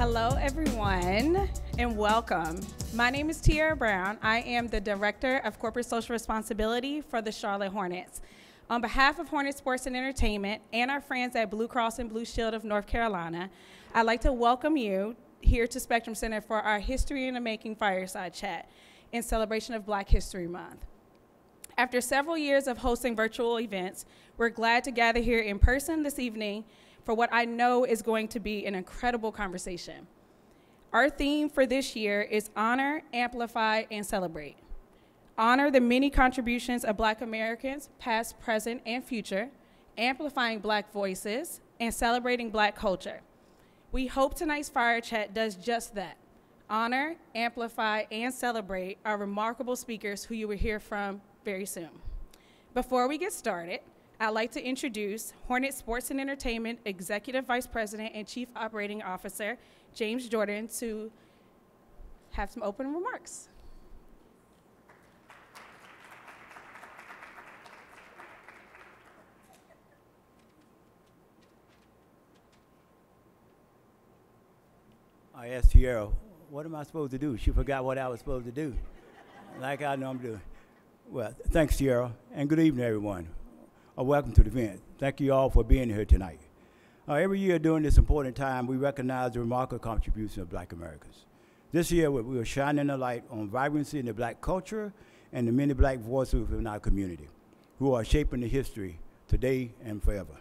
Hello, everyone, and welcome. My name is Tiara Brown. I am the Director of Corporate Social Responsibility for the Charlotte Hornets. On behalf of Hornet Sports and Entertainment and our friends at Blue Cross and Blue Shield of North Carolina, I'd like to welcome you here to Spectrum Center for our History in the Making Fireside Chat in celebration of Black History Month. After several years of hosting virtual events, we're glad to gather here in person this evening for what I know is going to be an incredible conversation. Our theme for this year is Honor, Amplify, and Celebrate. Honor the many contributions of Black Americans, past, present, and future, amplifying Black voices, and celebrating Black culture. We hope tonight's Fire Chat does just that. Honor, amplify, and celebrate our remarkable speakers who you will hear from very soon. Before we get started, I'd like to introduce Hornet Sports and Entertainment Executive Vice President and Chief Operating Officer, James Jordan, to have some opening remarks. I asked Tiara, what am I supposed to do? She forgot what I was supposed to do, like I know I'm doing. Well, thanks, Tiara, and good evening, everyone. Welcome to the event. Thank you all for being here tonight. Every year during this important time, we recognize the remarkable contribution of Black Americans. This year, we are shining a light on vibrancy in the Black culture and the many Black voices in our community who are shaping the history today and forever.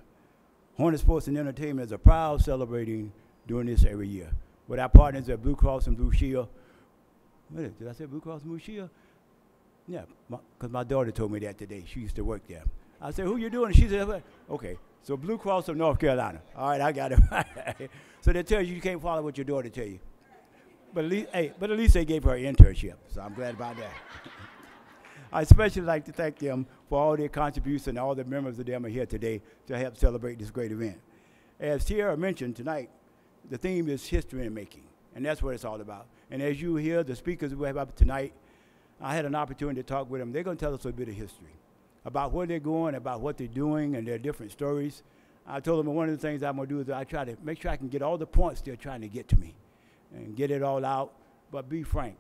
Hornet Sports and Entertainment is proud celebrating doing this every year with our partners at Blue Cross and Blue Shield. Did I say Blue Cross and Blue Shield? Yeah, because my daughter told me that today. She used to work there. I said, who you doing? She said, okay, so Blue Cross of North Carolina. All right, I got it. So they tell you can't follow what your daughter tell you. But at least they gave her an internship, so I'm glad about that. I especially like to thank them for all their contributions, and all the members of them are here today to help celebrate this great event. As Tiara mentioned tonight, the theme is history in the making, and that's what it's all about. And as you hear the speakers we have up tonight, I had an opportunity to talk with them. They're going to tell us a bit of history about where they're going, about what they're doing, and their different stories. I told them one of the things I'm going to do is I try to make sure I can get all the points they're trying to get to me and get it all out, but be frank,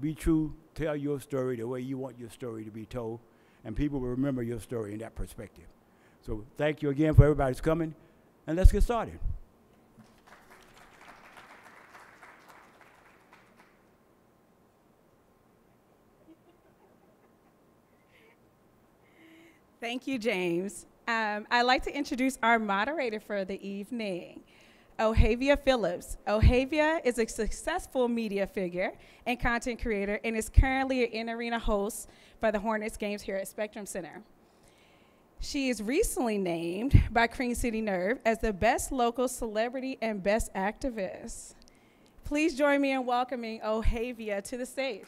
be true, tell your story the way you want your story to be told, and people will remember your story in that perspective. So thank you again for everybody's coming, and let's get started. Thank you, James. I'd like to introduce our moderator for the evening, Ohavia Phillips. Ohavia is a successful media figure and content creator and is currently an in-arena host for the Hornets games here at Spectrum Center. She is recently named by Cream City Nerve as the best local celebrity and best activist. Please join me in welcoming Ohavia to the stage.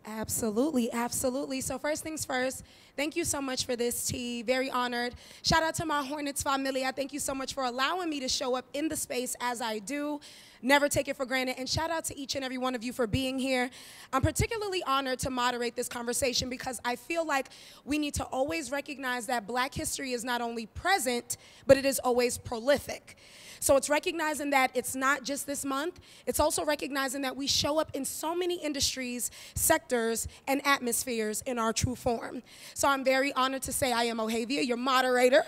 Absolutely. So first things first, thank you so much for this, T. Very honored. Shout out to my Hornets family. I thank you so much for allowing me to show up in the space as I do. Never take it for granted. And shout out to each and every one of you for being here. I'm particularly honored to moderate this conversation because I feel like we need to always recognize that Black history is not only present, but it is always prolific. So it's recognizing that it's not just this month, it's also recognizing that we show up in so many industries, sectors, and atmospheres in our true form. So I'm very honored to say I am Ohavia, your moderator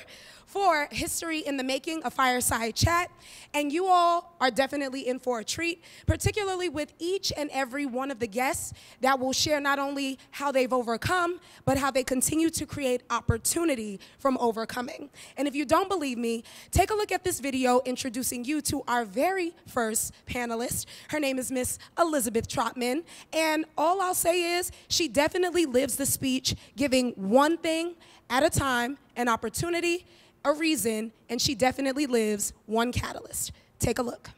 for History in the Making, a Fireside Chat. And you all are definitely in for a treat, particularly with each and every one of the guests that will share not only how they've overcome, but how they continue to create opportunity from overcoming. And if you don't believe me, take a look at this video introducing you to our very first panelist. Her name is Miss Elizabeth Trotman. And all I'll say is she definitely lives the speech, giving one thing at a time, an opportunity, a reason, and she definitely lives one catalyst. Take a look.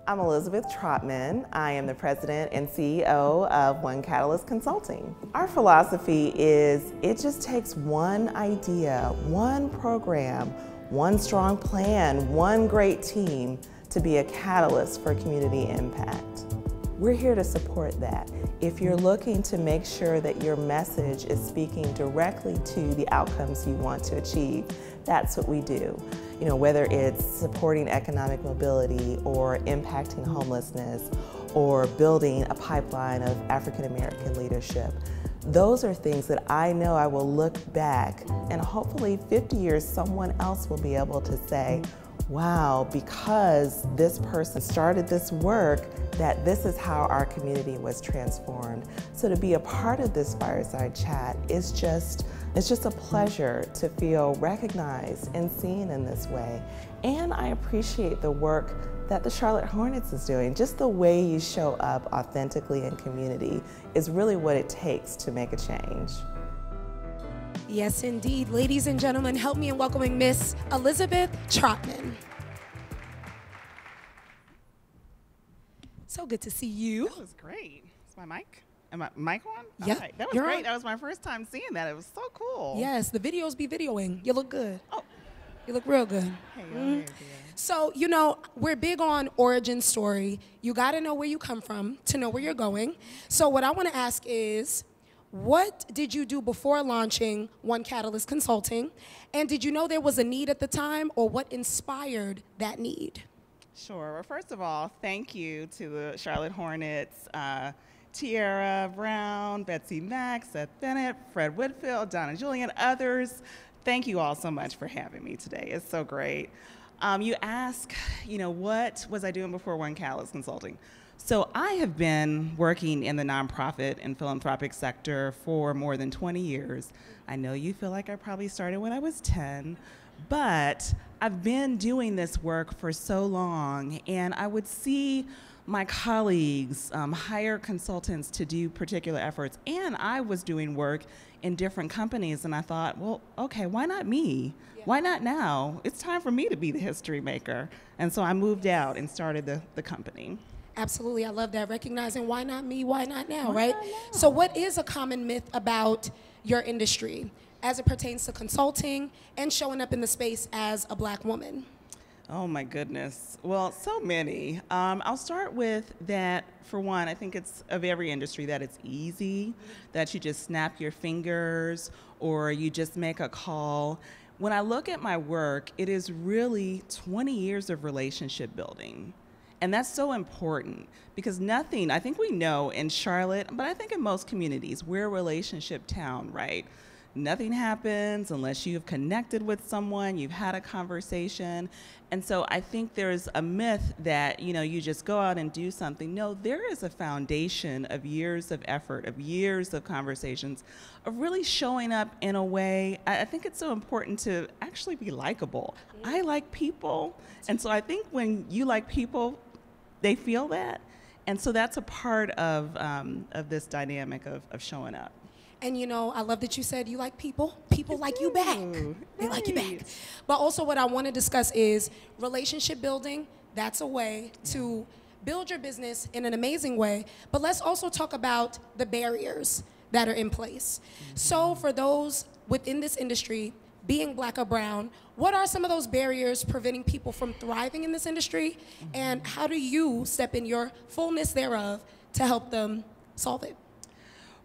I'm Elizabeth Trotman. I am the president and CEO of One Catalyst Consulting. Our philosophy is it just takes one idea, one program, one strong plan, one great team to be a catalyst for community impact. we're here to support that. If you're looking to make sure that your message is speaking directly to the outcomes you want to achieve, that's what we do. You know, whether it's supporting economic mobility or impacting homelessness or building a pipeline of African American leadership. Those are things that I know I will look back and hopefully 50 years someone else will be able to say, wow, because this person started this work, that this is how our community was transformed. So to be a part of this Fireside Chat is it's just a pleasure to feel recognized and seen in this way. And I appreciate the work that the Charlotte Hornets is doing. Just the way you show up authentically in community is really what it takes to make a change. Yes, indeed. Ladies and gentlemen, help me in welcoming Miss Elizabeth Trotman. So good to see you. That was great. Is my mic? Am I mic on? Yeah. Right. That was You're great. on. That was my first time seeing that. It was so cool. Yes, the videos be videoing. You look good. Oh. You look real good. Hey, Mm. So, you know, we're big on origin story. You got to know where you come from to know where you're going. So what I want to ask is, what did you do before launching One Catalyst Consulting? And did you know there was a need at the time, or what inspired that need? Sure. Well, first of all, thank you to the Charlotte Hornets, Tiara Brown, Betsy Mack, Seth Bennett, Fred Whitfield, Donna Julian, others. Thank you all so much for having me today. It's so great. You ask, you know, what was I doing before One Catalyst Consulting? So I have been working in the nonprofit and philanthropic sector for more than 20 years. I know you feel like I probably started when I was 10, but I've been doing this work for so long, and I would see my colleagues hire consultants to do particular efforts, and I was doing work in different companies, and I thought, well, okay, why not me? Yeah. Why not now? It's time for me to be the history maker. And so I moved out and started the company. Absolutely, I love that. Recognizing why not me, why not now, Why right? not now? So what is a common myth about your industry as it pertains to consulting and showing up in the space as a Black woman? Oh my goodness. Well, so many. I'll start with that. For one, I think it's of every industry that it's easy, that you just snap your fingers or you just make a call. When I look at my work, it is really 20 years of relationship building. And that's so important because nothing, I think we know in Charlotte, but I think in most communities, we're a relationship town, right? Nothing happens unless you've connected with someone, you've had a conversation. And so I think there's a myth that, you know, you just go out and do something. No, there is a foundation of years of effort, of years of conversations, of really showing up in a way. I think it's so important to actually be likable. I like people. And so I think when you like people, they feel that. And so that's a part of this dynamic of showing up. And you know, I love that you said you like people. People like you back. They like you back. But also what I want to discuss is relationship building. That's a way to build your business in an amazing way. But let's also talk about the barriers that are in place. So for those within this industry, being Black or brown, what are some of those barriers preventing people from thriving in this industry? And how do you step in your fullness thereof to help them solve it?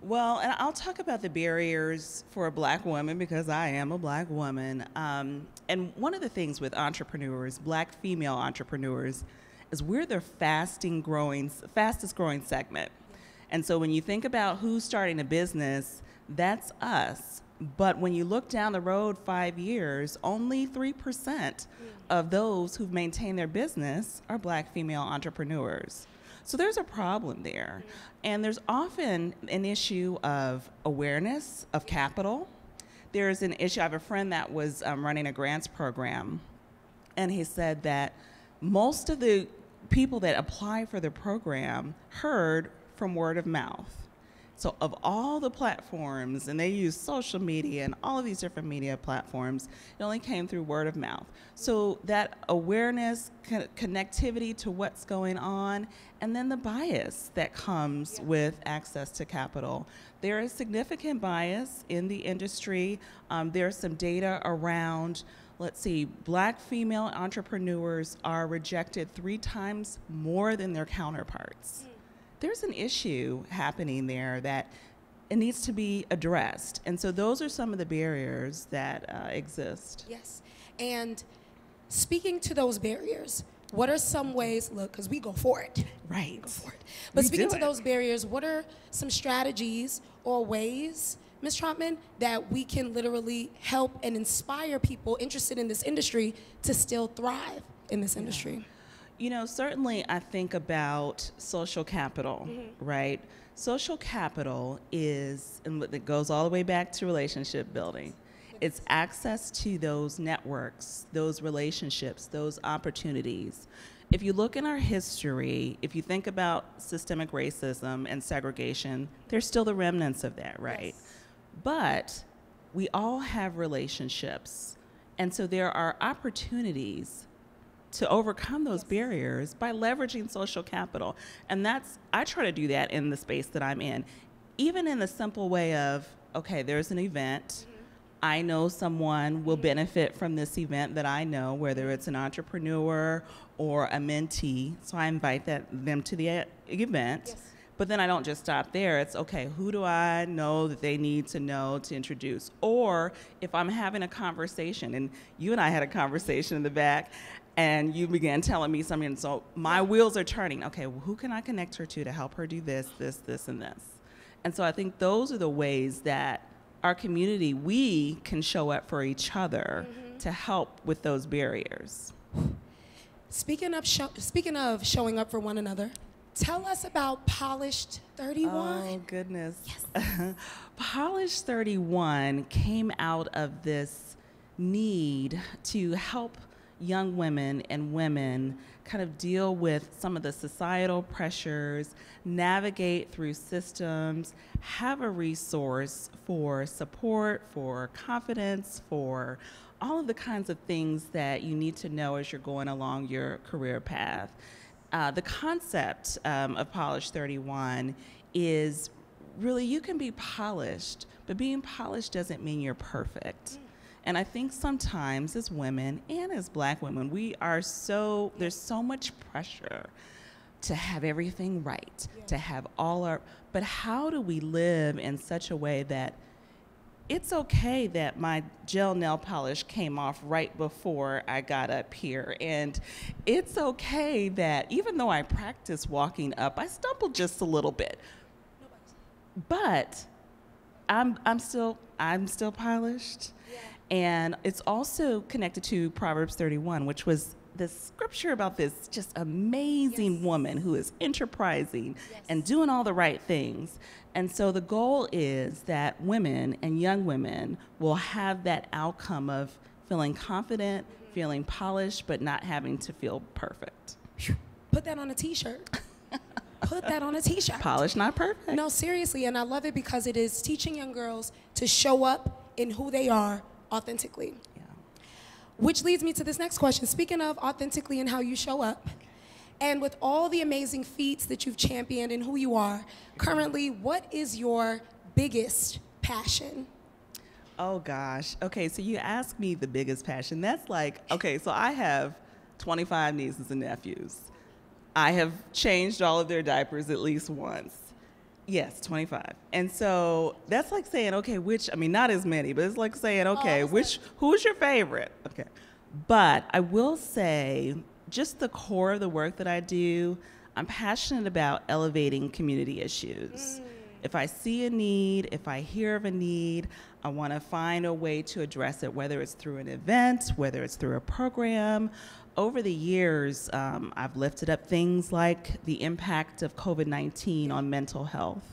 Well, and I'll talk about the barriers for a Black woman because I am a Black woman. And one of the things with entrepreneurs, Black female entrepreneurs, is we're the fastest growing segment. And so when you think about who's starting a business, that's us. But when you look down the road 5 years, only 3% of those who've maintained their business are Black female entrepreneurs. So there's a problem there. And there's often an issue of awareness of capital. There's an issue, I have a friend that was running a grants program, and he said that most of the people that apply for the program heard from word of mouth. So of all the platforms, and they use social media and all of these different media platforms, it only came through word of mouth. So that awareness, connectivity to what's going on, and then the bias that comes with access to capital. There is significant bias in the industry. There's some data around, let's see, Black female entrepreneurs are rejected 3 times more than their counterparts. there's an issue happening there that it needs to be addressed. And so those are some of the barriers that exist. Yes. And speaking to those barriers, what are some ways, look, because we go for it. Right. We go for it. But We speaking do to it. those barriers, what are some strategies or ways, Ms. Trotman, that we can literally help and inspire people interested in this industry to still thrive in this industry? You know, certainly I think about social capital, right? Social capital is, and it goes all the way back to relationship building. It's access to those networks, those relationships, those opportunities. If you look in our history, if you think about systemic racism and segregation, there's still the remnants of that, right? Yes. But we all have relationships. And so there are opportunities to overcome those barriers by leveraging social capital. And I try to do that in the space that I'm in. Even in the simple way of, okay, there's an event. I know someone will benefit from this event that I know, whether it's an entrepreneur or a mentee. So I invite them to the event. Yes. But then I don't just stop there. It's, okay, who do I know that they need to know to introduce? Or if I'm having a conversation, and you and I had a conversation in the back, and you began telling me something, so my wheels are turning. Okay, well, who can I connect her to help her do this, and this? And so I think those are the ways that our community, we can show up for each other to help with those barriers. Speaking of showing up for one another, tell us about Polished 31. Oh, goodness. Yes. Polished 31 came out of this need to help young women and women kind of deal with some of the societal pressures, navigate through systems, have a resource for support, for confidence, for all of the kinds of things that you need to know as you're going along your career path. The concept of Polished 31 is really, you can be polished, but being polished doesn't mean you're perfect. And I think sometimes as women and as Black women, there's so much pressure to have everything right, to have but how do we live in such a way that it's okay that my gel nail polish came off right before I got up here, and it's okay that even though I practice walking up, I stumbled just a little bit, but I'm still polished. Yeah. And it's also connected to Proverbs 31, which was this scripture about this just amazing woman who is enterprising and doing all the right things. And so the goal is that women and young women will have that outcome of feeling confident, feeling polished, but not having to feel perfect. Put that on a t-shirt. Put that on a t-shirt. Polished, not perfect. No, seriously, and I love it because it is teaching young girls to show up in who they are authentically. Yeah. Which leads me to this next question. Speaking of authentically and how you show up, and with all the amazing feats that you've championed and who you are, currently, what is your biggest passion? Oh gosh. Okay, so you asked me the biggest passion. That's like, okay, so I have 25 nieces and nephews. I have changed all of their diapers at least once. Yes, 25. And so that's like saying, okay, not as many, but it's like saying, okay, who's your favorite? Okay. But I will say, just the core of the work that I do, I'm passionate about elevating community issues. If I see a need, if I hear of a need, I want to find a way to address it, whether it's through an event, whether it's through a program. Over the years, I've lifted up things like the impact of COVID-19 on mental health,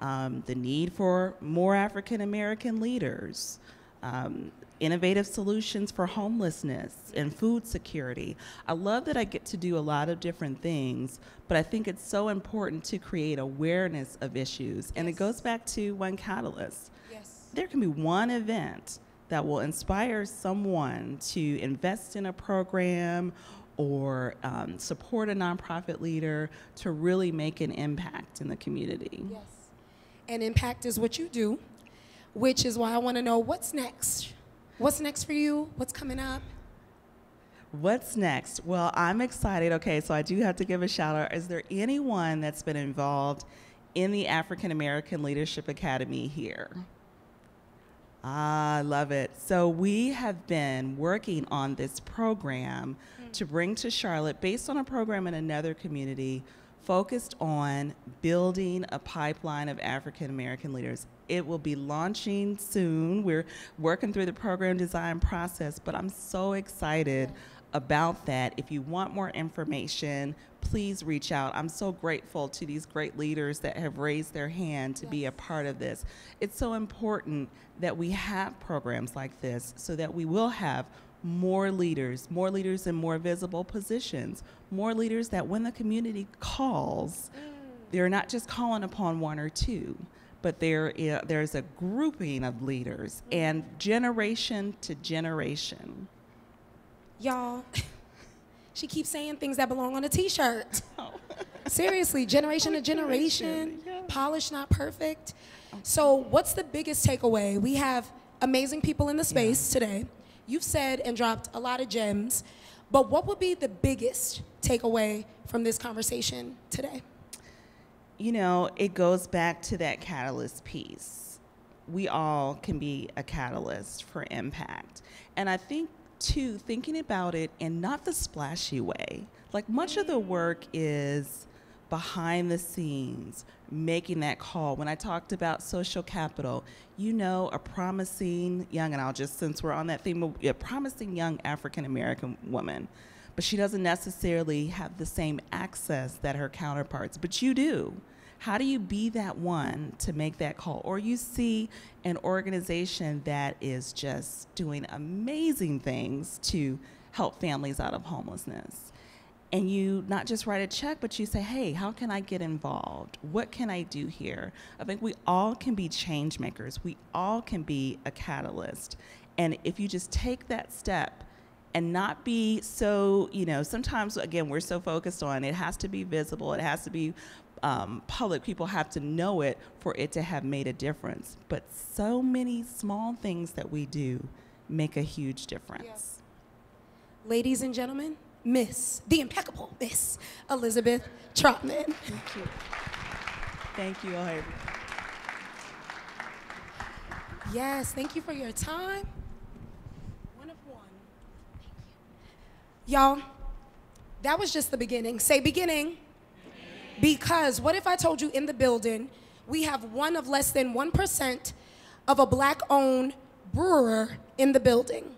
the need for more African American leaders, innovative solutions for homelessness and food security. I love that I get to do a lot of different things, but I think it's so important to create awareness of issues. And it goes back to One Catalyst. Yes. There can be one event that will inspire someone to invest in a program or support a nonprofit leader to really make an impact in the community. Yes. And impact is what you do, which is why I want to know what's next. What's next for you? What's coming up? What's next? Well, I'm excited. Okay, so I do have to give a shout out. Is there anyone that's been involved in the African American Leadership Academy here? I love it. So we have been working on this program to bring to Charlotte based on a program in another community focused on building a pipeline of African American leaders. It will be launching soon. We're working through the program design process, but I'm so excited about that. If you want more information, please reach out. I'm so grateful to these great leaders that have raised their hand to be a part of this. It's so important that we have programs like this so that we will have more leaders in more visible positions, more leaders that when the community calls, they're not just calling upon one or two, but there's a grouping of leaders and generation to generation. Y'all, she keeps saying things that belong on a t-shirt. Oh. Seriously, generation to generation, polished, not perfect. So what's the biggest takeaway? We have amazing people in the space today. You've said and dropped a lot of gems, but what would be the biggest takeaway from this conversation today? You know, it goes back to that catalyst piece. We all can be a catalyst for impact. And I think, too, thinking about it in not the splashy way. Like, much of the work is behind the scenes, making that call. When I talked about social capital, you know, a promising young, and I'll just, since we're on that theme, a promising young African-American woman, but she doesn't necessarily have the same access that her counterparts, but you do. How do you be that one to make that call? Or you see an organization that is just doing amazing things to help families out of homelessness. And you not just write a check, but you say, hey, how can I get involved? What can I do here? I think we all can be change makers. We all can be a catalyst. And if you just take that step and not be so, you know, sometimes, again, we're so focused on it has to be visible, it has to be public, people have to know it for it to have made a difference. But so many small things that we do make a huge difference. Yes. Ladies and gentlemen, the impeccable Miss Elizabeth Trotman. Thank you. Thank you, O'Hare. Yes, thank you for your time. One of one. Thank you. Y'all, that was just the beginning. Say beginning. Because what if I told you in the building we have one of less than 1% of a black-owned brewer in the building?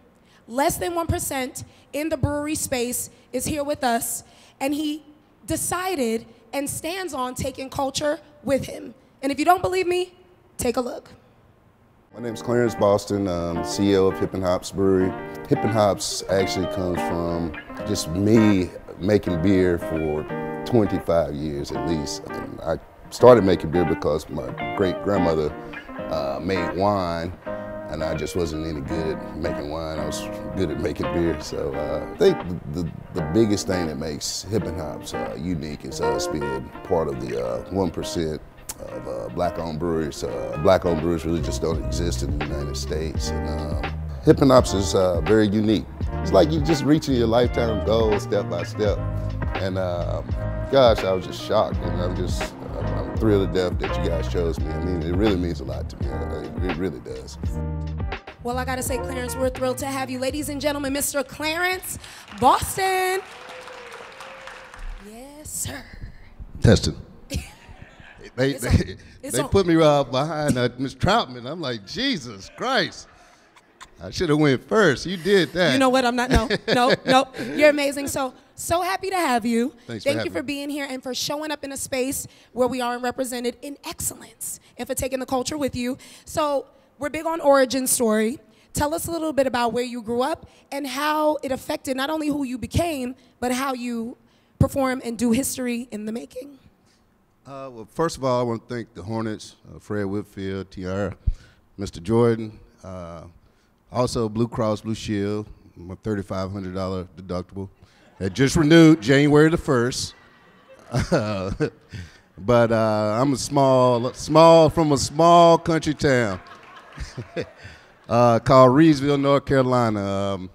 Less than 1% in the brewery space is here with us, and he decided and stands on taking culture with him. And if you don't believe me, take a look. My name is Clarence Boston. I'm the CEO of Hip and Hops Brewery. Hip and Hops actually comes from just me making beer for 25 years at least. And I started making beer because my great-grandmother made wine, and I just wasn't any good at making wine. I was good at making beer. So I think the biggest thing that makes Hip and Hops unique is us being part of the 1% of black-owned breweries. Black-owned breweries really just don't exist in the United States. And Hip and Hops is very unique. It's like you just reaching your lifetime goals step by step. And gosh, I was just shocked, and I'm thrilled to death that you guys chose me. I mean, it really means a lot to me. It really does. Well, I gotta say, Clarence, we're thrilled to have you. Ladies and gentlemen, Mr. Clarence Boston. Yes, sir. Testing. They It's on. put me behind Ms. Troutman. I'm like, Jesus Christ. I should have went first. You did that. You know what? I'm not. No. You're amazing. So happy to have you. Thanks Thank for you for having me. being here and for showing up in a space where we are represented in excellence and for taking the culture with you. So we're big on origin story. Tell us a little bit about where you grew up and how it affected not only who you became, but how you perform and do history in the making. Well, first of all, I want to thank the Hornets, Fred Whitfield, Tiara, Mr. Jordan, also Blue Cross Blue Shield, my $3,500 deductible. It just renewed January the 1st. But I'm from a small country town called Reedsville, North Carolina.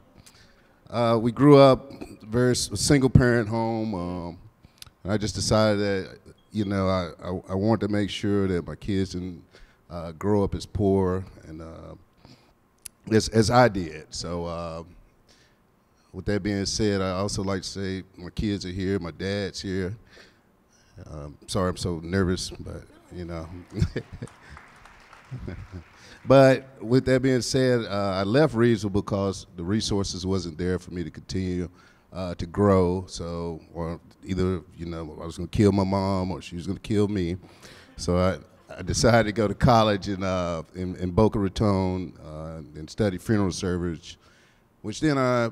We grew up very single parent home. I just decided that, you know, I wanted to make sure that my kids didn't grow up as poor and as I did. So with that being said, I also like to say my kids are here, my dad's here. Sorry I'm so nervous, but you know. But with that being said, I left Reedsville because the resources wasn't there for me to continue to grow. So, or either, you know, I was going to kill my mom or she was going to kill me. So I decided to go to college in Boca Raton and study funeral service, which then I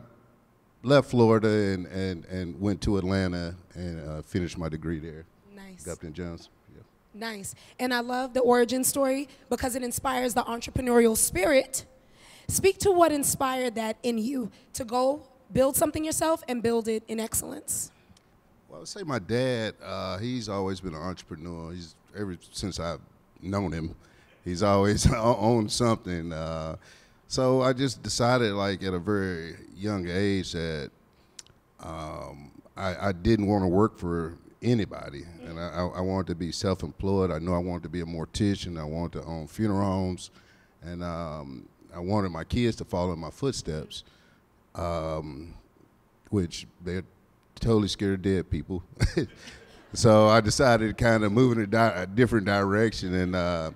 left Florida and went to Atlanta and finished my degree there. Nice. Upton Jones. Nice. And I love the origin story because it inspires the entrepreneurial spirit. Speak to what inspired that in you to go build something yourself and build it in excellence. Well, I would say my dad, he's always been an entrepreneur. Ever since I've known him, he's always owned something. So I just decided, like, at a very young age that I didn't want to work for anybody, and I wanted to be self-employed. I knew I wanted to be a mortician. I wanted to own funeral homes, and I wanted my kids to follow in my footsteps, which they're totally scared of dead people. So I decided to kind of move in a different direction, and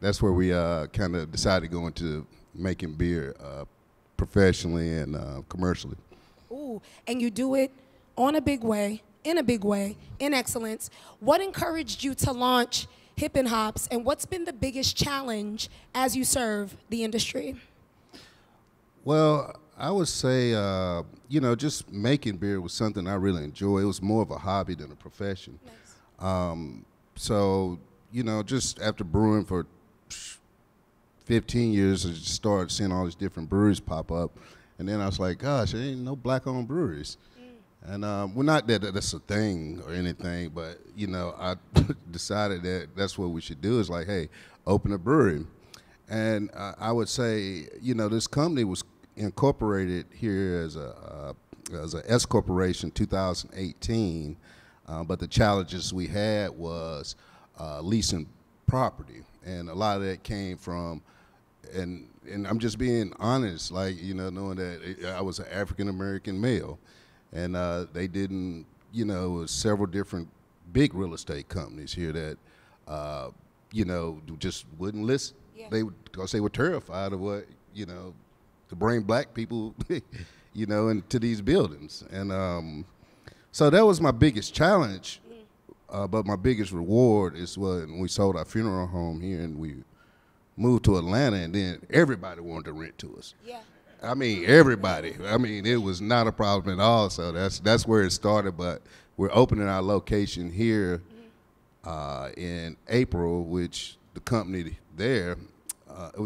that's where we kind of decided to go into making beer professionally and commercially. Ooh, and you do it on a big way, in a big way, in excellence. What encouraged you to launch Hippin' Hops, and what's been the biggest challenge as you serve the industry? Well, I would say, you know, just making beer was something I really enjoy. It was more of a hobby than a profession. Nice. So, you know, just after brewing for 15 years, I just started seeing all these different breweries pop up. And then I was like, gosh, there ain't no black-owned breweries. And well, not that that's a thing or anything, but, you know, I decided that that's what we should do is like, hey, open a brewery. And I would say, you know, this company was incorporated here as a S corporation 2018, but the challenges we had was leasing property, and a lot of that came from, and I'm just being honest, like, you know, knowing that I was an African American male, and they didn't, you know, it was several different big real estate companies here that, you know, just wouldn't listen. Yeah. Because they were terrified of what, you know, to bring black people, you know, into these buildings. And so that was my biggest challenge, but my biggest reward is when we sold our funeral home here and we moved to Atlanta, and then everybody wanted to rent to us. Yeah. I mean, everybody. I mean, it was not a problem at all. So that's where it started. But we're opening our location here in April, which the company there,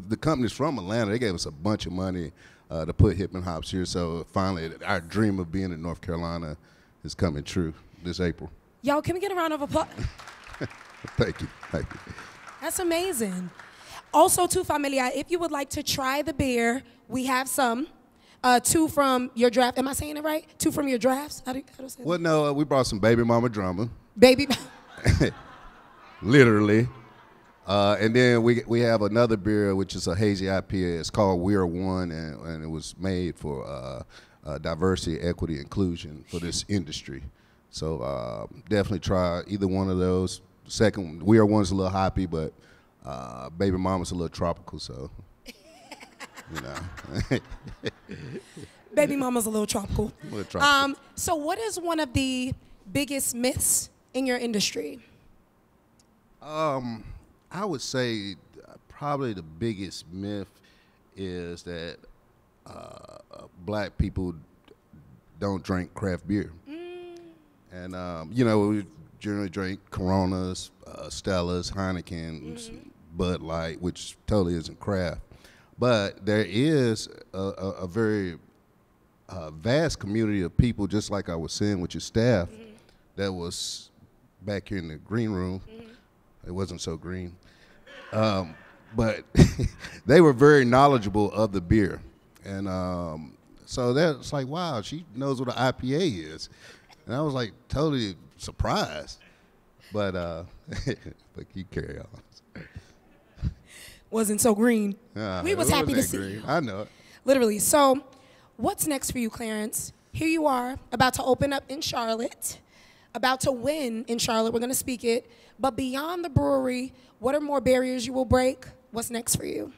the company's from Atlanta. They gave us a bunch of money to put Hippin' Hops here. So finally, our dream of being in North Carolina is coming true this April. Y'all, can we get a round of applause? Thank you. Thank you. That's amazing. Also, too, familia, if you would like to try the beer, we have some. 2 from your draft. Am I saying it right? 2 from your drafts? How do I say that? Well, no, we brought some Baby Mama Drummer. Baby. Literally. And then we have another beer, which is a hazy IPA. It's called We Are One, and it was made for diversity, equity, inclusion for this industry. So definitely try either one of those. Second, We Are One's a little hoppy, but Baby Mama's a little tropical, so, you know. Baby Mama's a little tropical. A little tropical. So what is one of the biggest myths in your industry? I would say probably the biggest myth is that black people don't drink craft beer. And, you know, we generally drink Coronas, Stellas, Heinekens, Bud Light, which totally isn't craft. But there is a very vast community of people, just like I was saying with your staff, that was back here in the green room. It wasn't so green. But they were very knowledgeable of the beer. And So that's like, wow, she knows what an IPA is. And I was like totally surprised. But but you carry on. Wasn't so green. We was happy to see you. I know it. Literally. So what's next for you, Clarence? Here you are, about to open up in Charlotte, about to win in Charlotte. We're going to speak it. But beyond the brewery, what are more barriers you will break? What's next for you?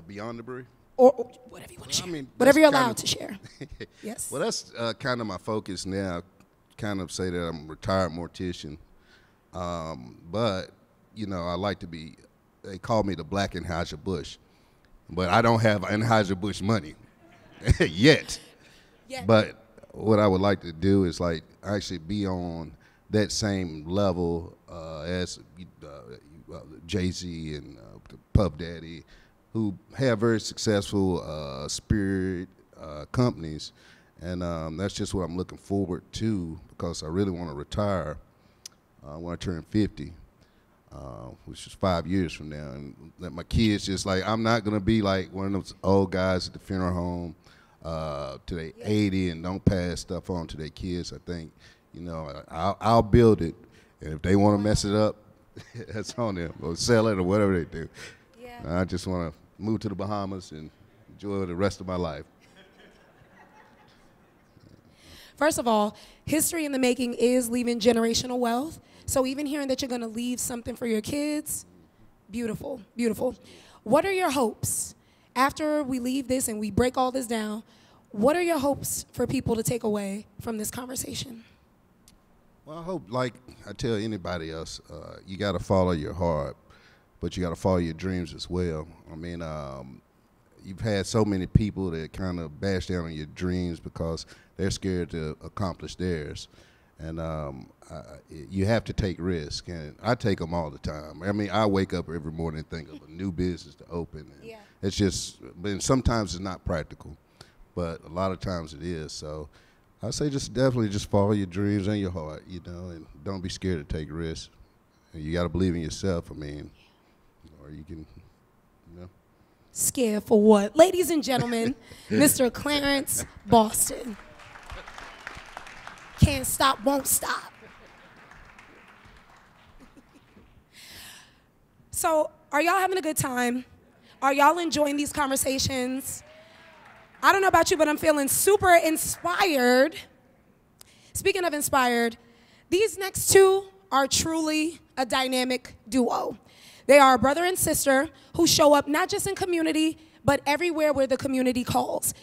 Beyond the brewery? Or whatever you want to share. I mean, whatever you're allowed to share. Yes. Well, that's kind of my focus now. Kind of say that I'm a retired mortician. But, you know, I like to be, they call me the Black Anheuser-Busch. But I don't have Anheuser-Busch money yet. Yeah. But what I would like to do is like actually be on that same level as Jay-Z and Puff Daddy, who have very successful spirit companies. And that's just what I'm looking forward to, because I really want to retire when I turn 50, which is 5 years from now. And that my kids just like, I'm not going to be like one of those old guys at the funeral home to they 80 and don't pass stuff on to their kids. I think, you know, I'll build it. And if they want to mess it up, that's on them, or sell it or whatever they do. Yeah. I just want to move to the Bahamas and enjoy the rest of my life. First of all, history in the making is leaving generational wealth. So even hearing that you're going to leave something for your kids, beautiful, beautiful. What are your hopes? After we leave this and we break all this down, what are your hopes for people to take away from this conversation? Well, I hope, like I tell anybody else, you got to follow your heart, but you got to follow your dreams as well. I mean, you've had so many people that kind of bash down on your dreams because they're scared to accomplish theirs. And you have to take risks, and I take them all the time. I mean, I wake up every morning and think of a new business to open. And yeah. It's just, but sometimes it's not practical, but a lot of times it is. So I say just definitely just follow your dreams and your heart, you know, and don't be scared to take risks. And you got to believe in yourself, I mean, or you can, you know. Scared for what? Ladies and gentlemen, Mr. Clarence Boston. Can't stop, won't stop. So, are y'all having a good time? Are y'all enjoying these conversations? I don't know about you, but I'm feeling super inspired. Speaking of inspired, these next two are truly a dynamic duo. They are a brother and sister who show up not just in community, but everywhere where the community calls.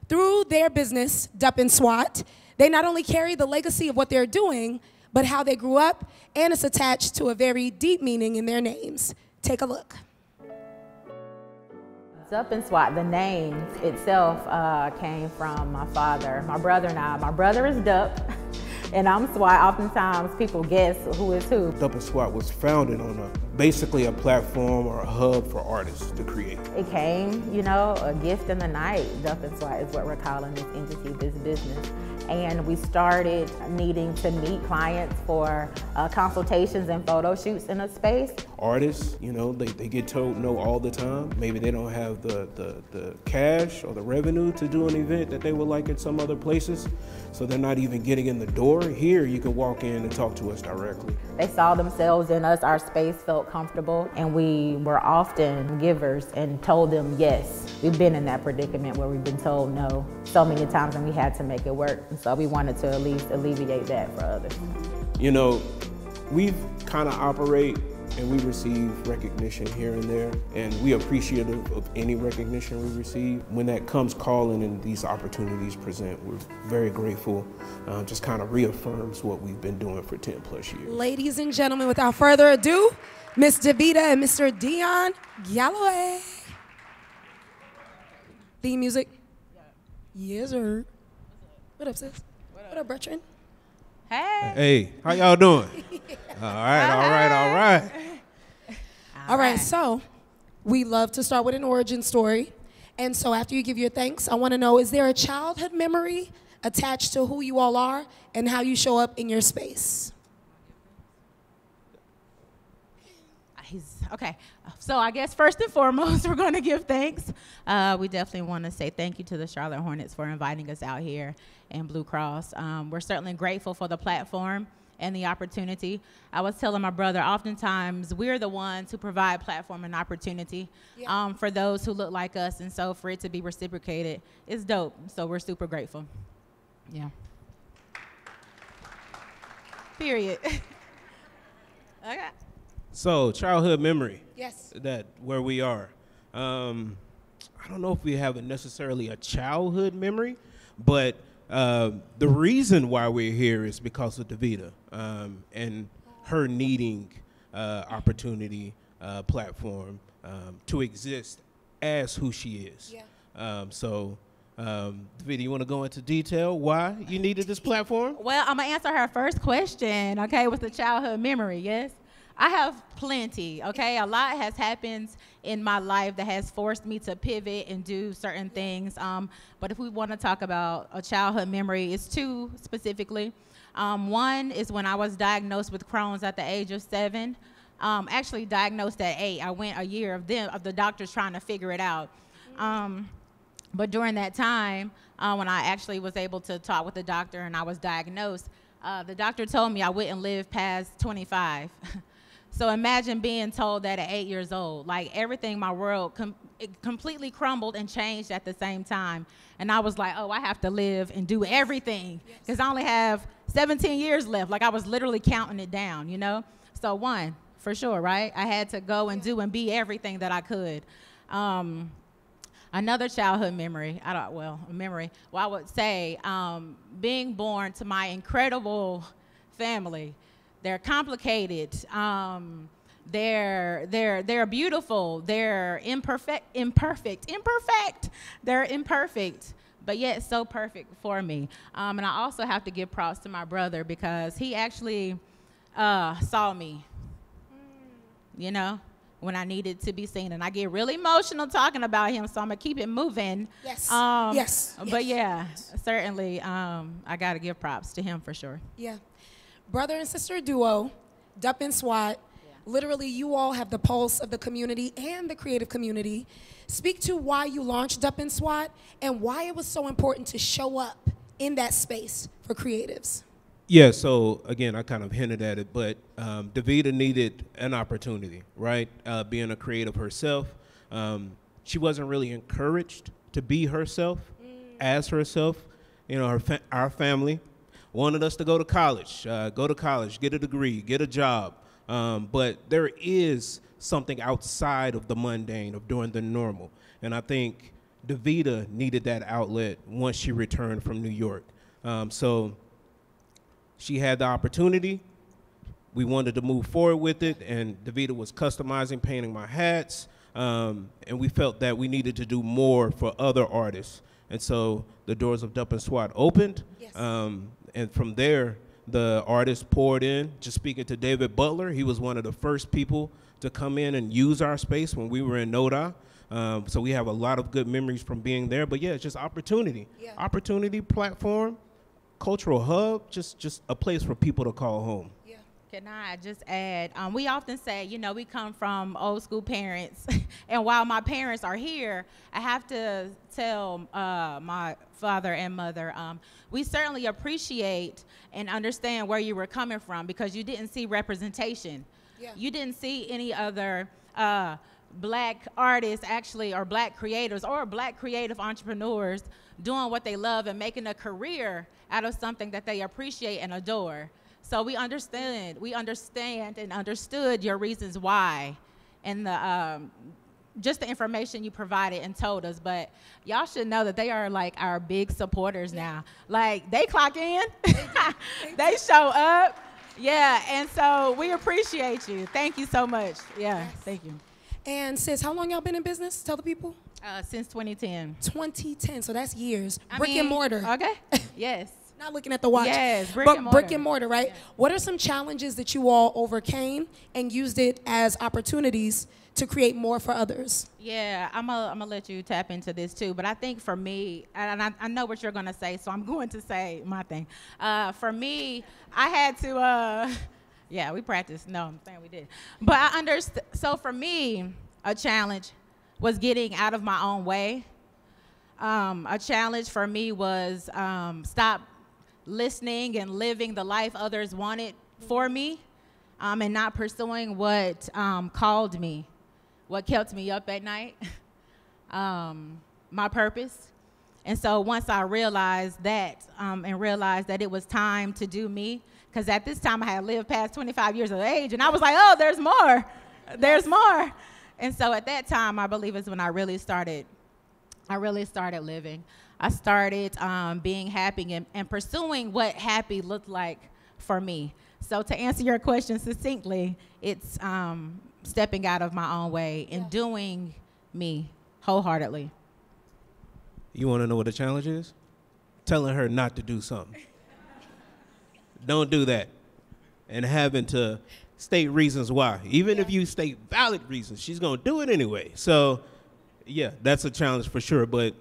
Through their business, Dup and Swat, they not only carry the legacy of what they're doing, but how they grew up, and it's attached to a very deep meaning in their names. Take a look. Dup and Swat, the name itself came from my father, my brother and I. My brother is Dup, and I'm Swat. Oftentimes people guess who is who. Dup and Swat was founded on basically a platform or a hub for artists to create. It came, you know, a gift in the night. Dup and Swat is what we're calling this entity, this business. And we started needing to meet clients for consultations and photo shoots in a space. Artists, you know, they get told no all the time. Maybe they don't have the cash or the revenue to do an event that they would like at some other places, so they're not even getting in the door. Here, you can walk in and talk to us directly. They saw themselves in us, our space felt comfortable, and we were often givers and told them yes. We've been in that predicament where we've been told no so many times and we had to make it work. And so we wanted to at least alleviate that for others. You know, we kind of operate and we receive recognition here and there, and we appreciative of any recognition we receive. When that comes calling and these opportunities present, we're very grateful. Just kind of reaffirms what we've been doing for 10 plus years. Ladies and gentlemen, without further ado, Miss Davita and Mr. Dion Galloway. Theme music? Yes, sir. What up, sis? What up, Bertrand? Hey. Hey, how y'all doing? All right. All right, so we love to start with an origin story. And so after you give your thanks, I want to know, is there a childhood memory attached to who you all are and how you show up in your space? I Okay. So I guess first and foremost, we're going to give thanks. We definitely want to say thank you to the Charlotte Hornets for inviting us out here and Blue Cross. We're certainly grateful for the platform and the opportunity. I was telling my brother, oftentimes we're the ones who provide platform and opportunity for those who look like us, and so for it to be reciprocated is dope. So we're super grateful. Yeah. Period. Okay. So, childhood memory. Yes. That where we are. I don't know if we have necessarily a childhood memory, but the reason why we're here is because of Davita and her needing opportunity, platform to exist as who she is. Yeah. Davita, you want to go into detail why you needed this platform? Well, I'm going to answer her first question, okay, with the childhood memory, yes? I have plenty, okay? A lot has happened in my life that has forced me to pivot and do certain things. But if we want to talk about a childhood memory, it's two specifically. One is when I was diagnosed with Crohn's at the age of 7. Actually diagnosed at 8. I went a year of the doctors trying to figure it out. But during that time, when I actually was able to talk with the doctor and I was diagnosed, the doctor told me I wouldn't live past 25. So imagine being told that at 8 years old. Like everything, my world it completely crumbled and changed at the same time. And I was like, oh, I have to live and do everything because I only have 17 years left. Like I was literally counting it down, you know? So one, for sure, right? I had to go and do and be everything that I could. Another childhood memory, I would say being born to my incredible family. They're complicated. They're beautiful. They're imperfect. They're imperfect, but yet so perfect for me. And I also have to give props to my brother because he actually saw me, you know, when I needed to be seen. And I get really emotional talking about him, so I'm going to keep it moving. Yes. But yeah, certainly I got to give props to him for sure. Yeah. Brother and sister duo, Dup and SWAT. Yeah. Literally, you all have the pulse of the community and the creative community. Speak to why you launched Dup and SWAT and why it was so important to show up in that space for creatives. Yeah, so again, I kind of hinted at it, but Davita needed an opportunity, right? Being a creative herself, she wasn't really encouraged to be herself, as herself. You know, our family wanted us to go to college, get a degree, get a job. But there is something outside of the mundane, of doing the normal. And I think Davita needed that outlet once she returned from New York. So she had the opportunity. We wanted to move forward with it, and Davita was customizing, painting my hats, and we felt that we needed to do more for other artists. And so the doors of Dup and SWAT opened. Yes. And from there, the artists poured in. Just speaking to David Butler, he was one of the first people to come in and use our space when we were in NODA. So we have a lot of good memories from being there. But yeah, it's just opportunity. Yeah. Opportunity, platform, cultural hub, just a place for people to call home. Yeah. Can I just add, we often say, you know, we come from old school parents. And while my parents are here, I have to tell my father and mother, we certainly appreciate and understand where you were coming from because you didn't see representation. Yeah. You didn't see any other black artists actually, or black creators or black creative entrepreneurs doing what they love and making a career out of something that they appreciate and adore. So we understand and understood your reasons why and the just the information you provided and told us, but y'all should know that they are like our big supporters now. Like they clock in, they show up. Yeah, and so we appreciate you. Thank you so much. Yeah, yes. Thank you. And sis, how long y'all been in business? Tell the people. Since 2010. 2010, so that's years. Brick and mortar. Okay, yes. Not looking at the watch. Yes, brick and mortar, right? Yeah. What are some challenges that you all overcame and used it as opportunities to create more for others? Yeah, I'm gonna let you tap into this too, but I think for me, and I know what you're gonna say, so I'm going to say my thing. For me, I had to Yeah, we practiced. No, I'm saying we did. But I understand. So for me, a challenge was getting out of my own way. A challenge for me was stop listening and living the life others wanted for me, and not pursuing what called me, what kept me up at night, my purpose. And so once I realized that, and realized that it was time to do me, because at this time I had lived past 25 years of age, and I was like, oh, there's more. There's more. And so at that time, I believe is when I really started living. I started being happy and pursuing what happy looked like for me. So to answer your question succinctly, it's stepping out of my own way and doing me wholeheartedly. You want to know what the challenge is? Telling her not to do something. Don't do that. And having to state reasons why. Even if you state valid reasons, she's going to do it anyway. So, yeah, that's a challenge for sure. But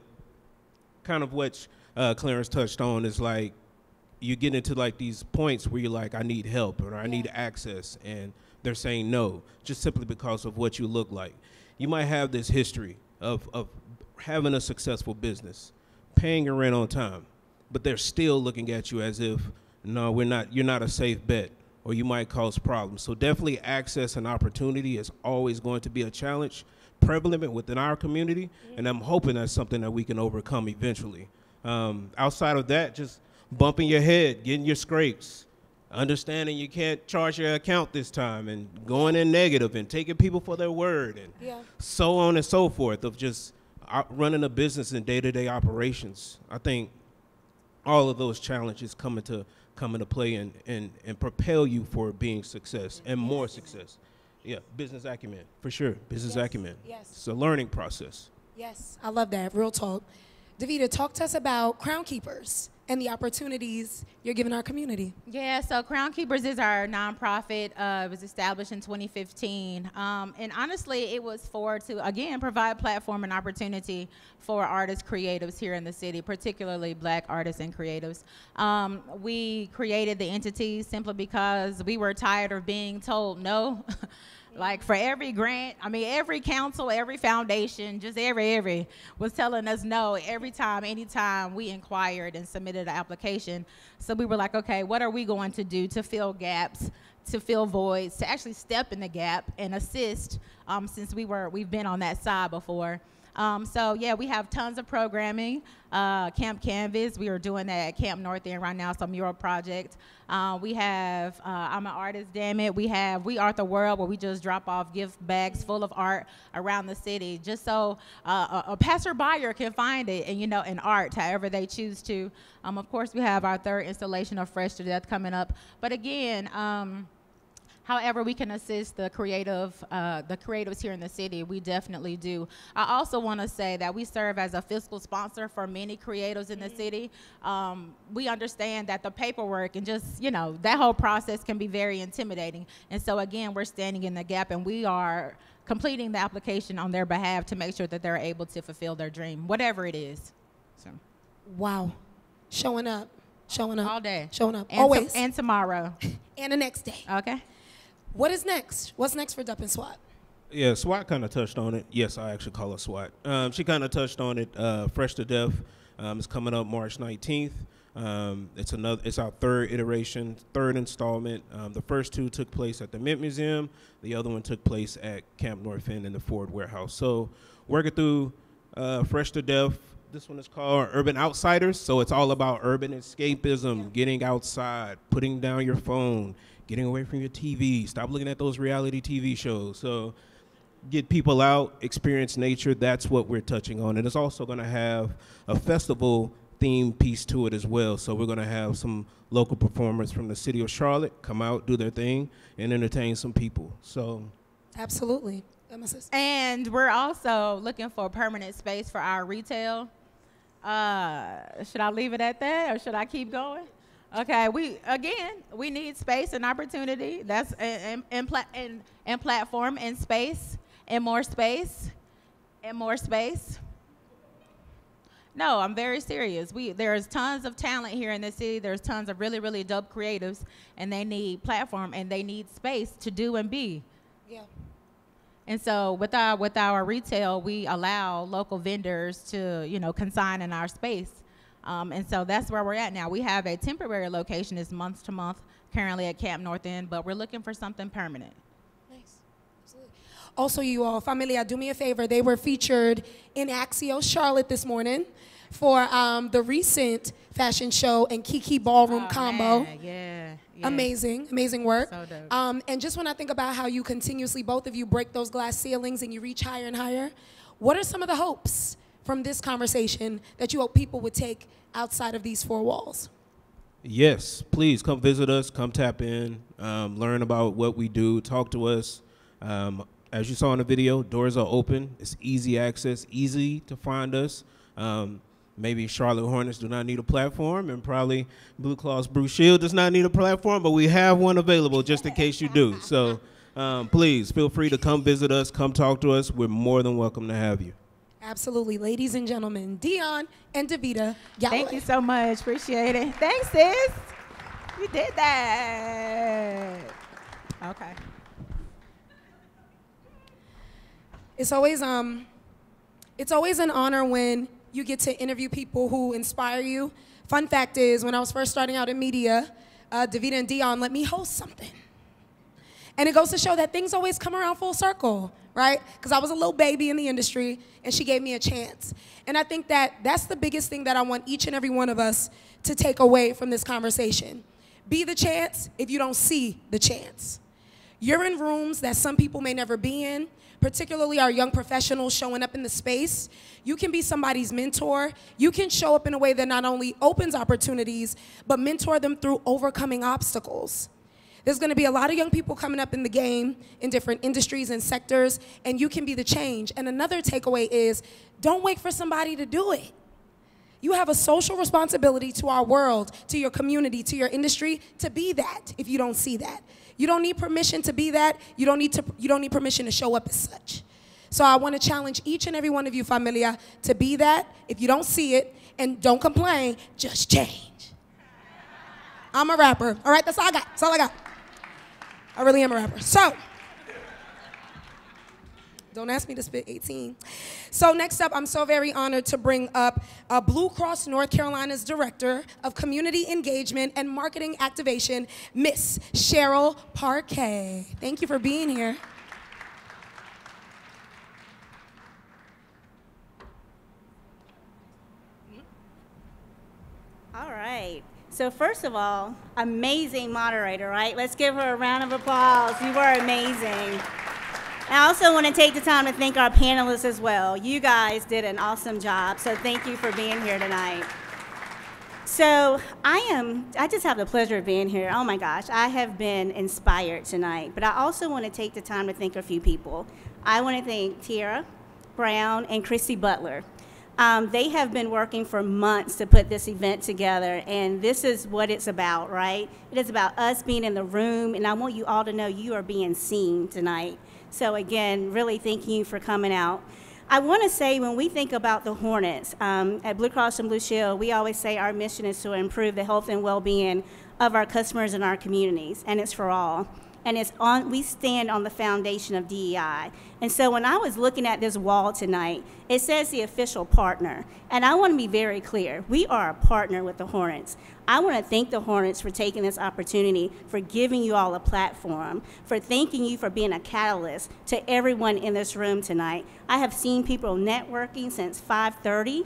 kind of what Clarence touched on is like you get into like these points where you're like, I need help or I need access. And they're saying no, just simply because of what you look like. You might have this history of having a successful business, paying your rent on time, but they're still looking at you as if, no, you're not a safe bet, or you might cause problems. So definitely access and opportunity is always going to be a challenge prevalent within our community, and I'm hoping that's something that we can overcome eventually. Outside of that, just bumping your head, getting your scrapes, understanding you can't charge your account this time, and going in negative and taking people for their word, and so on and so forth, of just running a business and day-to-day operations. I think all of those challenges come into play and propel you for being success and more success. Yeah, business acumen, for sure. Business acumen. Yes. It's a learning process. Yes, I love that. Real talk. Davita, talk to us about Crown Keepers and the opportunities you're giving our community. Yeah, so Crown Keepers is our nonprofit. It was established in 2015. And honestly, it was to, again, provide platform and opportunity for artists, creatives here in the city, particularly Black artists and creatives. We created the entity simply because we were tired of being told no. Like for every grant, I mean, every council, every foundation, just every was telling us no every time, anytime we inquired and submitted an application. So we were like, okay, what are we going to do to fill gaps, to fill voids, to actually step in the gap and assist, since we've been on that side before. So yeah, we have tons of programming. Camp Canvas, we are doing that at Camp North End right now, some mural project. We have I'm an Artist, Damn It. We have We Art the World, where we just drop off gift bags full of art around the city, just so a passerby can find it and art however they choose to. Of course, we have our third installation of Fresh to Death coming up. But again, however we can assist the creatives here in the city, we definitely do. I also want to say that we serve as a fiscal sponsor for many creatives in the city. We understand that the paperwork and just, that whole process can be very intimidating. And so again, we're standing in the gap, and we are completing the application on their behalf to make sure that they're able to fulfill their dream, whatever it is. So. Wow. Showing up. All day. Showing up. And Always. And tomorrow. And the next day. Okay. What is next? What's next for Dup and SWAT? Yeah, SWAT kind of touched on it. Yes, I actually call her SWAT. She kind of touched on it. Fresh to Death is coming up March 19th. It's our third iteration, third installment. The first two took place at the Mint Museum. The other one took place at Camp North End in the Ford Warehouse. So working through Fresh to Death. This one is called Urban Outsiders. So it's all about urban escapism, getting outside, putting down your phone, getting away from your TV, stop looking at those reality TV shows. So get people out, experience nature. That's what we're touching on. And it's also going to have a festival theme piece to it as well. So we're going to have some local performers from the city of Charlotte come out, do their thing, and entertain some people. So absolutely. And we're also looking for a permanent space for our retail. Should I leave it at that, or should I keep going? Okay, we need space and opportunity. That's and platform and space and more space and more space. No, I'm very serious. There's tons of talent here in the city. There's tons of really, really dope creatives, and they need platform and they need space to do and be. Yeah. And so with our retail, we allow local vendors to, you know, consign in our space. And so that's where we're at now. We have a temporary location, it's month to month, currently at Camp North End, but we're looking for something permanent. Nice. Absolutely. Also, you all, familia, do me a favor. They were featured in Axios Charlotte this morning for the recent fashion show and Kiki Ballroom combo. Man, yeah. Amazing, amazing work. So dope. And just when I think about how you continuously, both of you, break those glass ceilings and you reach higher and higher, what are some of the hopes from this conversation that you hope people would take outside of these four walls? Yes, please come visit us, come tap in, learn about what we do, talk to us. As you saw in the video, doors are open. It's easy access, easy to find us. Maybe Charlotte Hornets do not need a platform, and probably Blue Cross Blue Shield does not need a platform, but we have one available just in case you do. So please feel free to come visit us, come talk to us. We're more than welcome to have you. Absolutely. Ladies and gentlemen, Dion and Davita Galloway. Thank you so much. Appreciate it. Thanks, sis. You did that. Okay. It's always an honor when you get to interview people who inspire you. Fun fact is, when I was first starting out in media, Davita and Dion let me host something. And it goes to show that things always come around full circle, right? Because I was a little baby in the industry, and she gave me a chance. And I think that that's the biggest thing that I want each and every one of us to take away from this conversation. Be the chance if you don't see the chance. You're in rooms that some people may never be in, particularly our young professionals showing up in the space. You can be somebody's mentor. You can show up in a way that not only opens opportunities, but mentor them through overcoming obstacles. There's gonna be a lot of young people coming up in the game in different industries and sectors, and you can be the change. And another takeaway is, don't wait for somebody to do it. You have a social responsibility to our world, to your community, to your industry, to be that if you don't see that. You don't need permission to be that. You don't need permission to show up as such. So I want to challenge each and every one of you, familia, to be that. If you don't see it, and don't complain, just change. I'm a rapper. All right, that's all I got. That's all I got. I really am a rapper. So, don't ask me to spit 18. So next up, I'm so very honored to bring up Blue Cross North Carolina's Director of Community Engagement and Marketing Activation, Miss Cheryl Parquet. Thank you for being here. All right. So first of all, amazing moderator, right? Let's give her a round of applause. You were amazing. I also want to take the time to thank our panelists as well. You guys did an awesome job, so thank you for being here tonight. So I just have the pleasure of being here. Oh my gosh, I have been inspired tonight, but I also want to take the time to thank a few people. I want to thank Tiara Brown and Christy Butler. They have been working for months to put this event together, and this is what it's about, right? It is about us being in the room, and I want you all to know you are being seen tonight. So again, really thank you for coming out. I want to say when we think about the Hornets at Blue Cross and Blue Shield, we always say our mission is to improve the health and well-being of our customers and our communities, and it's for all. And we stand on the foundation of DEI. And so when I was looking at this wall tonight, it says the official partner. And I want to be very clear. We are a partner with the Hornets. I want to thank the Hornets for taking this opportunity, for giving you all a platform, for thanking you for being a catalyst to everyone in this room tonight. I have seen people networking since 5:30.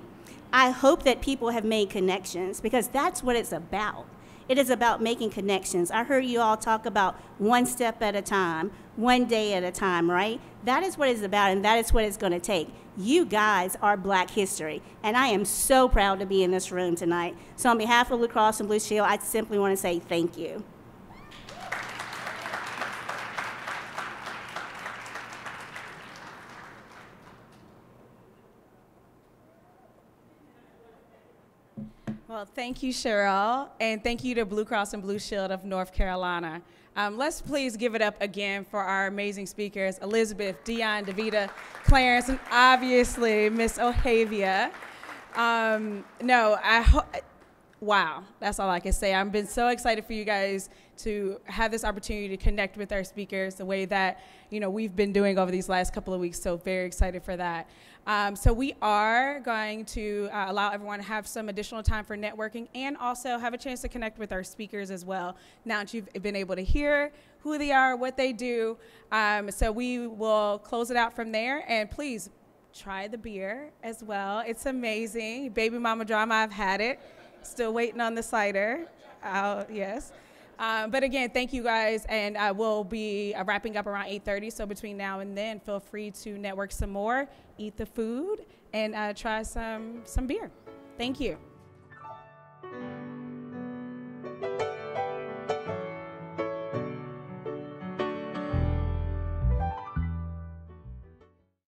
I hope that people have made connections, because that's what it's about. It is about making connections. I heard you all talk about one step at a time, one day at a time, right? That is what it's about, and that is what it's going to take. You guys are Black history, and I am so proud to be in this room tonight. So on behalf of Blue Cross and Blue Shield, I simply want to say thank you. Well, thank you, Cheryl, and thank you to Blue Cross and Blue Shield of North Carolina. Let's please give it up again for our amazing speakers, Elizabeth, Dion, Davita, Clarence, and obviously Miss Ohavia. No, wow, that's all I can say. I've been so excited for you guys to have this opportunity to connect with our speakers the way that, we've been doing over these last couple of weeks, so very excited for that. So we are going to allow everyone to have some additional time for networking and also have a chance to connect with our speakers as well, now that you've been able to hear who they are, what they do. So we will close it out from there, and please try the beer as well. It's amazing. Baby Mama Drama, I've had it. Still waiting on the cider. Yes. But again, thank you guys, and we'll be wrapping up around 8:30. So between now and then, feel free to network some more, eat the food, and try some beer. Thank you.